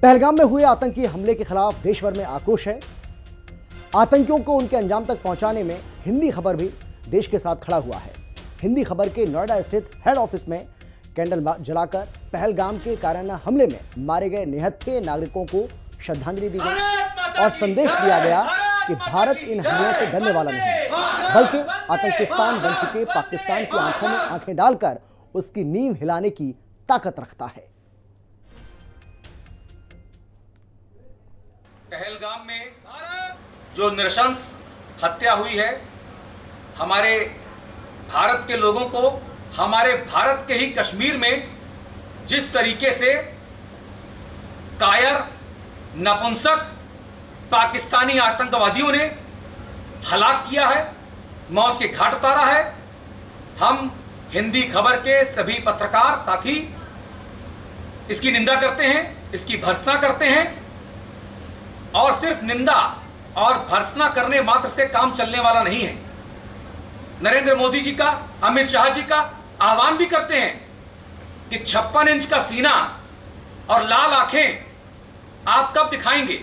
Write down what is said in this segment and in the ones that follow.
पहलगाम में हुए आतंकी हमले के खिलाफ देश भर में आक्रोश है। आतंकियों को उनके अंजाम तक पहुंचाने में हिंदी खबर भी देश के साथ खड़ा हुआ है। हिंदी खबर के नोएडा स्थित हेड ऑफिस में कैंडल जलाकर पहलगाम के कायराना हमले में मारे गए निहत्थे नागरिकों को श्रद्धांजलि दी गई और संदेश दिया गया कि भारत इन हमलों से डरने वाला नहीं, बल्कि आतंकिस्तान बन चुके पाकिस्तान की आंखों में आंखें डालकर उसकी नींव हिलाने की ताकत रखता है। पहलगाम में जो नृशंस हत्या हुई है, हमारे भारत के लोगों को, हमारे भारत के ही कश्मीर में जिस तरीके से कायर नपुंसक पाकिस्तानी आतंकवादियों ने हलाक किया है, मौत के घाट उतारा है, हम हिंदी खबर के सभी पत्रकार साथी इसकी निंदा करते हैं, इसकी भर्त्सना करते हैं। और सिर्फ निंदा और भर्त्सना करने मात्र से काम चलने वाला नहीं है। नरेंद्र मोदी जी का, अमित शाह जी का आह्वान भी करते हैं कि 56 इंच का सीना और लाल आंखें आप कब दिखाएंगे?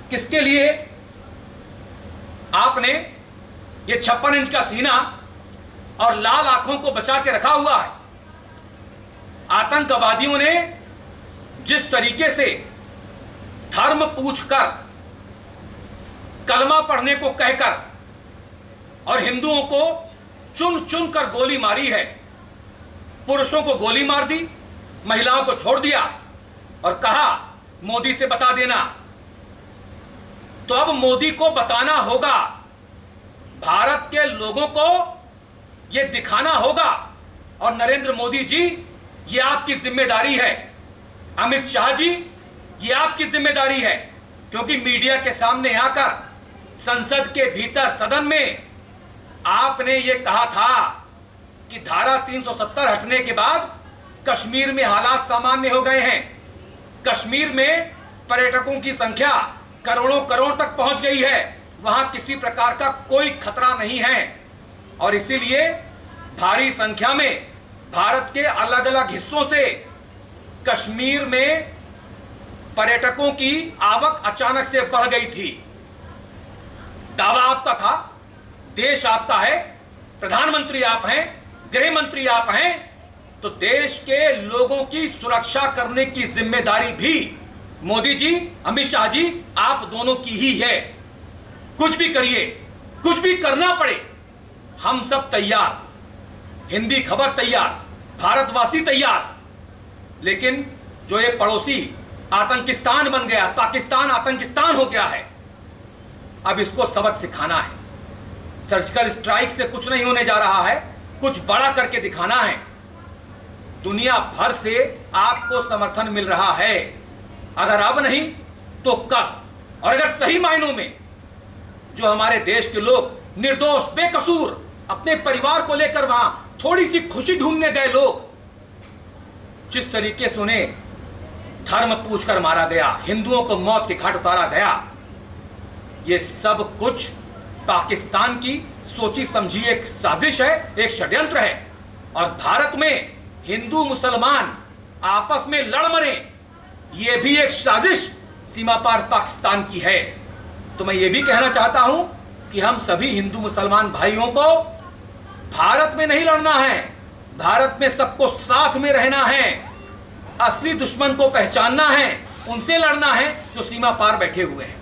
किसके लिए आपने ये 56 इंच का सीना और लाल आंखों को बचा के रखा हुआ है? आतंकवादियों ने जिस तरीके से धर्म पूछकर, कलमा पढ़ने को कहकर और हिंदुओं को चुन चुन कर गोली मारी है, पुरुषों को गोली मार दी, महिलाओं को छोड़ दिया और कहा मोदी से बता देना। तो अब मोदी को बताना होगा, भारत के लोगों को यह दिखाना होगा। और नरेंद्र मोदी जी, ये आपकी जिम्मेदारी है। अमित शाह जी, ये आपकी जिम्मेदारी है, क्योंकि मीडिया के सामने आकर संसद के भीतर सदन में आपने ये कहा था कि धारा 370 हटने के बाद कश्मीर में हालात सामान्य हो गए हैं। कश्मीर में पर्यटकों की संख्या करोड़ों करोड़ तक पहुंच गई है, वहां किसी प्रकार का कोई खतरा नहीं है। और इसीलिए भारी संख्या में भारत के अलग अलग हिस्सों से कश्मीर में पर्यटकों की आवक अचानक से बढ़ गई थी। दावा आपका था, देश आपका है, प्रधानमंत्री आप हैं, गृह मंत्री आप हैं, तो देश के लोगों की सुरक्षा करने की जिम्मेदारी भी मोदी जी, अमित शाह जी, आप दोनों की ही है। कुछ भी करिए, कुछ भी करना पड़े, हम सब तैयार, हिंदी खबर तैयार, भारतवासी तैयार। लेकिन जो ये पड़ोसी आतंकिस्तान बन गया, पाकिस्तान आतंकिस्तान हो गया है, अब इसको सबक सिखाना है। सर्जिकल स्ट्राइक से कुछ नहीं होने जा रहा है, कुछ बड़ा करके दिखाना है। दुनिया भर से आपको समर्थन मिल रहा है, अगर अब नहीं तो कब? और अगर सही मायनों में जो हमारे देश के लोग निर्दोष बेकसूर अपने परिवार को लेकर वहां थोड़ी सी खुशी ढूंढने गए लोग, जिस तरीके से उन्हें धर्म पूछकर मारा गया, हिंदुओं को मौत के घाट उतारा गया, ये सब कुछ पाकिस्तान की सोची समझी एक साजिश है, एक षड्यंत्र है। और भारत में हिंदू मुसलमान आपस में लड़ मरे, ये भी एक साजिश सीमा पार पाकिस्तान की है। तो मैं ये भी कहना चाहता हूं कि हम सभी हिंदू मुसलमान भाइयों को भारत में नहीं लड़ना है, भारत में सबको साथ में रहना है, असली दुश्मन को पहचानना है, उनसे लड़ना है जो सीमा पार बैठे हुए हैं।